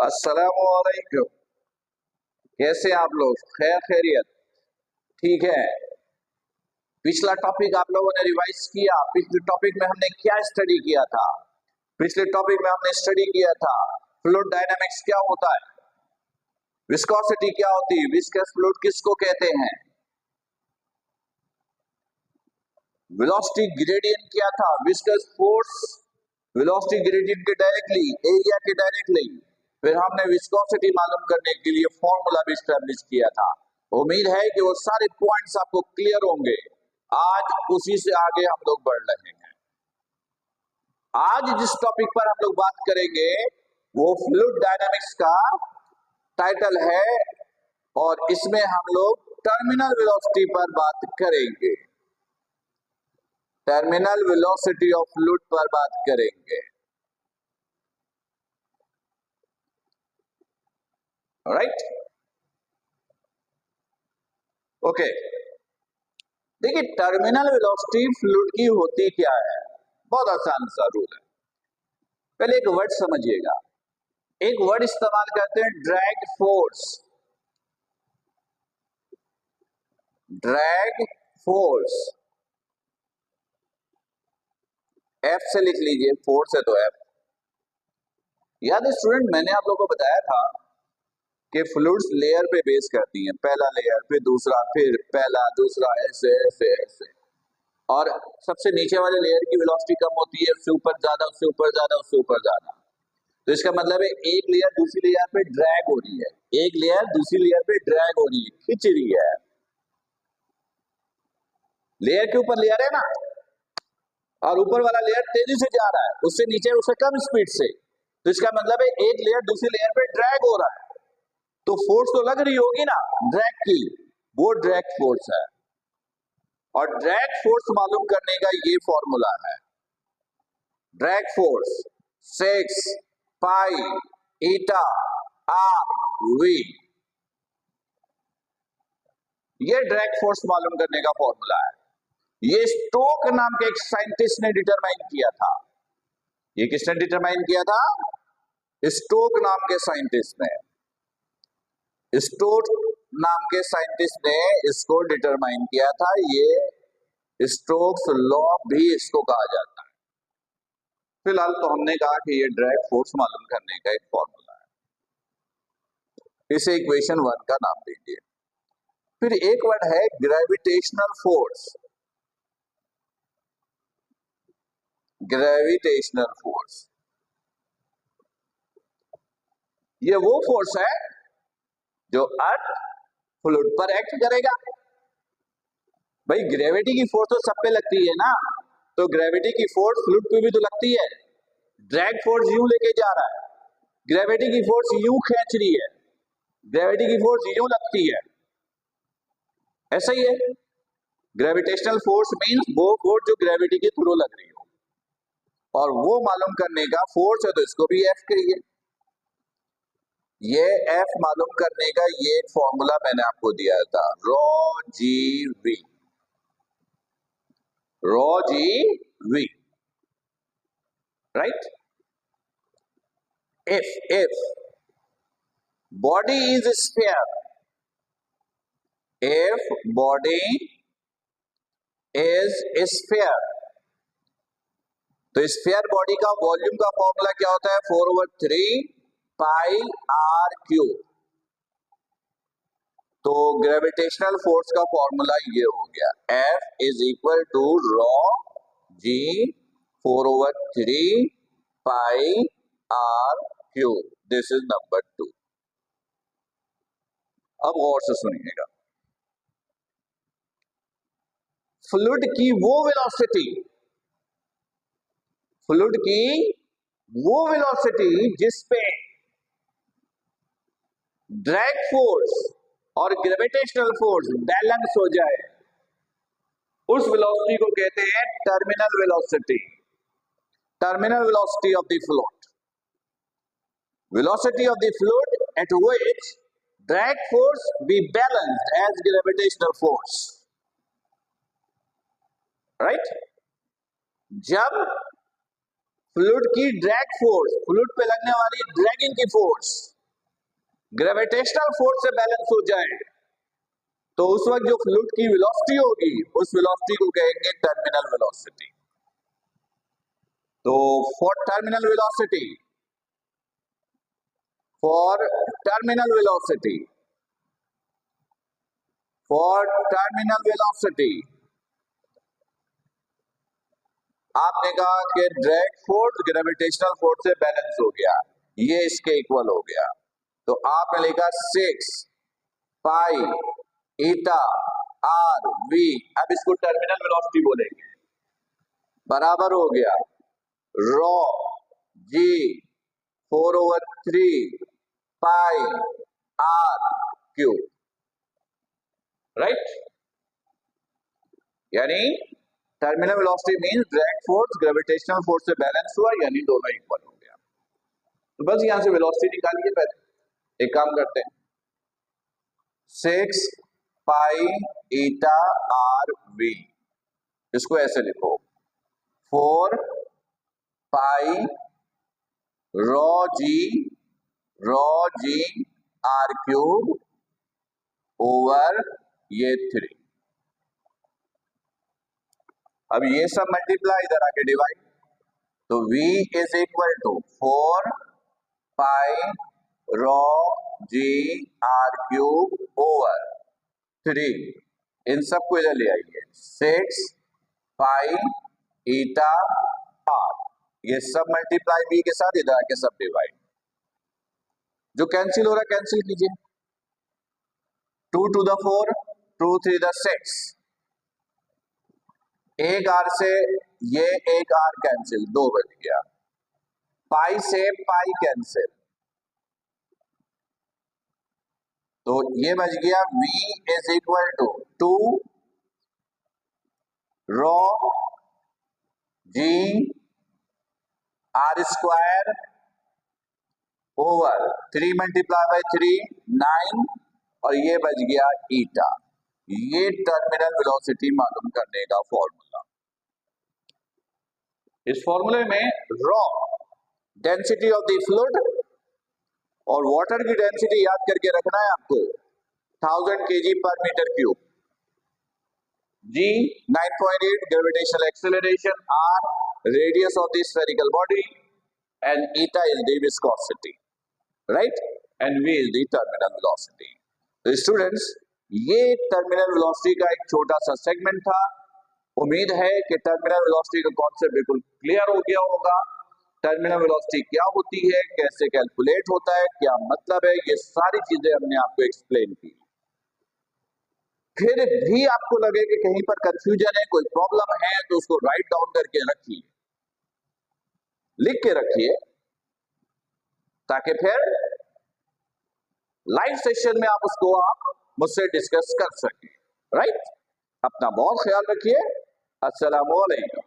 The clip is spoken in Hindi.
अस्सलामुअलैकुम। कैसे आप लोग? खैर खैरियत? ठीक है। पिछला टॉपिक आप लोगों ने रिवाइज किया। पिछले टॉपिक में हमने क्या स्टडी किया था? पिछले टॉपिक में हमने स्टडी किया था फ्लूइड डायनामिक्स क्या होता है, विस्कोसिटी क्या होती है, विस्कस फ्लूइड किसको कहते हैं, वेलोसिटी ग्रेडियंट क्या था, विस्कस फोर्स वेलोसिटी ग्रेडियंट के डायरेक्टली, एरिया के डायरेक्टली। फिर हमने विस्कोसिटी मालूम करने के लिए फॉर्मूला भी स्टैब्लिश किया था। उम्मीद है कि वो सारे पॉइंट्स आपको क्लियर होंगे। आज उसी से आगे हम लोग बढ़ रहे हैं। आज जिस टॉपिक पर हम लोग बात करेंगे वो फ्लूइड डायनामिक्स का टाइटल है और इसमें हम लोग टर्मिनल वेलोसिटी पर बात करेंगे। टर्मिनल वेलोसिटी ऑफ फ्लूइड पर बात करेंगे। राइट? ओके। देखिए, टर्मिनल वेलोसिटी फ्लूइड की होती क्या है? बहुत आसान सा रूल है। पहले एक वर्ड समझिएगा। एक वर्ड इस्तेमाल करते हैं, drag force. Drag force F से लिख लीजिए, फोर्स है तो एफ। याद है स्टूडेंट, मैंने आप लोगों को बताया था कि फ्लूइड्स लेयर पे बेस करती हैं। पहला लेयर, फिर दूसरा, फिर पहला, दूसरा, ऐसे ऐसे ऐसे। और सबसे नीचे वाले लेयर की वेलोसिटी कम होती है, उससे ऊपर ज्यादा, उससे ऊपर ज्यादा, उससे ऊपर ज्यादा। तो इसका मतलब है एक लेयर दूसरी लेयर पे ड्रैग हो रही है, एक लेयर दूसरी लेयर पे ड्रैग हो रही है, खिंच रही है। लेयर के ऊपर लेयर है ना, और ऊपर वाला लेयर तेजी से जा रहा है, उससे नीचे उससे कम स्पीड से। तो इसका मतलब है एक लेयर दूसरी लेयर पे ड्रैग हो रहा है, तो फोर्स तो लग रही होगी ना ड्रैग की, वो ड्रैग फोर्स है। और ड्रैग फोर्स मालूम करने का ये फॉर्मूला है। Drag force 6 pi eta r v. ये ड्रैग फोर्स मालूम करने का फॉर्मूला है। ये स्टोक नाम के एक साइंटिस्ट ने डिटरमाइन किया था। ये किसने डिटरमाइन किया था? स्टोक नाम के साइंटिस्ट ने। स्टोक नाम के साइंटिस्ट ने इसको डिटरमाइन किया था। ये स्टोक्स लॉ भी इसको कहा जाता है। फिलहाल तो हमने कहा कि ये ड्रैग फोर्स मालूम करने का एक फॉर्मूला है। इसे इक्वेशन 1 का नाम दीजिए। फिर एक वर्ड है ग्रेविटेशनल फोर्स। ग्रेविटेशनल फोर्स, ये वो फोर्स है जो अर्थ फ्लूइड पर एक्ट करेगा। भाई ग्रेविटी की फोर्स तो सब पे लगती है ना, तो ग्रेविटी की फोर्स फ्लूइड पे भी तो लगती है। ड्रैग फोर्स यूं लेके जा रहा है, ग्रेविटी की फोर्स यूं खींच रही है, ग्रेविटी की फोर्स यूं लगती है। ऐसा ही है। ग्रेविटेशनल फोर्स मींस वो फोर्स जो ग्रेविटी के थ्रू लग रही हो, और वो मालूम करने का फोर्स है तो इसको भी एफ कहिए। ये एफ मालूम करने का ये फॉर्मूला मैंने आपको दिया था, rho g v. Rho g v, right? if body is sphere, if body is sphere, तो स्फीयर बॉडी का वॉल्यूम का फॉर्मूला क्या होता है? 4/3 पाई आर क्यूब। तो ग्रेविटेशनल फोर्स का फॉर्मूला ये हो गया, F is equal to rho g 4/3 pi r cube. This is number 2। अब गौर से सुनिएगा। फ्लूइड की वो वेलोसिटी, फ्लूइड की वो वेलोसिटी जिसपे ड्रैग फोर्स और ग्रेविटेशनल फोर्स बैलेंस हो जाए, उस वेलोसिटी को कहते हैं terminal velocity. Terminal velocity of the fluid, velocity of the fluid at which drag force be balanced as gravitational force. Right? जब फ्लूइड की ड्रैग फोर्स, फ्लूइड पे लगने वाली ड्रैगिंग की फोर्स ग्रेविटेशनल फोर्स से बैलेंस हो जाए तो उस वक्त जो फ्लूइड की वेलोसिटी होगी उस वेलोसिटी को कहेंगे टर्मिनल वेलोसिटी। तो for terminal velocity for terminal velocity for terminal velocity आपने कहा कि ड्रैग फोर्स ग्रेविटेशनल फोर्स से बैलेंस हो गया, ये इसके इक्वल हो गया। तो आपने लिखा 6 पाई ईटा आर वी, अब इसको टर्मिनल वेलोसिटी बोलेंगे, बराबर हो गया rho g 4/3 pi r cube, right. यानी terminal velocity means drag force gravitational force से बैलेंस हुआ, यानी दोनों इक्वल हो गया। तो बस यहां से वेलोसिटी निकालिए। पहले एक काम करते हैं, 6 पाई ईटा आर वी, इसको ऐसे लिखो 4 pi rho g r cube over ये 3। अब ये सब मल्टीप्लाई इधर आके डिवाइड, तो v is equal to 4 pi rho g r cube over 3, इन सबको इधर ले आइए 6 पाई ईटा आर, ये सब मल्टीप्लाई v के साथ इधर आके सब डिवाइड, जो कैंसिल हो रहा है कैंसिल कीजिए, 2 to the 4 2 3 the 6, एक आर से ये एक आर कैंसिल, 2 बच गया, पाई से पाई कैंसिल, तो ये बच गया v is equal to 2 rho g r square over 3 multiply by 3 9, और ये बच गया ईटा। ये टर्मिनल वेलोसिटी मालूम करने का फॉर्मूला। इस फॉर्मूले में rho density of the fluid और वाटर की डेंसिटी याद करके रखना है आपको, 1000 kg पर metre cube, g 9.8 gravitational acceleration, r radius of the spherical body, and eta is the viscosity, right, and v is the terminal velocity। तो स्टूडेंट्स, ये टर्मिनल वेलोसिटी का एक छोटा सा सेगमेंट था। उम्मीद है कि टर्मिनल वेलोसिटी का कॉन्सेप्ट बिल्कुल क्लियर हो गया होगा। टर्मिनल वेलोसिटी क्या होती है, कैसे कैलकुलेट होता है, क्या मतलब है, ये सारी चीजें हमने आपको एक्सप्लेन की। फिर भी आपको लगे कि कहीं पर कंफ्यूजन है, कोई प्रॉब्लम है, तो उसको राइट डाउन करके रखिए, लिख के रखिए, ताकि फिर लाइव सेशन में आप उसको मुझसे डिस्कस कर सकें, राइट। अपना बहुत ख्याल रखिए। अस्सलामु अलैकुम।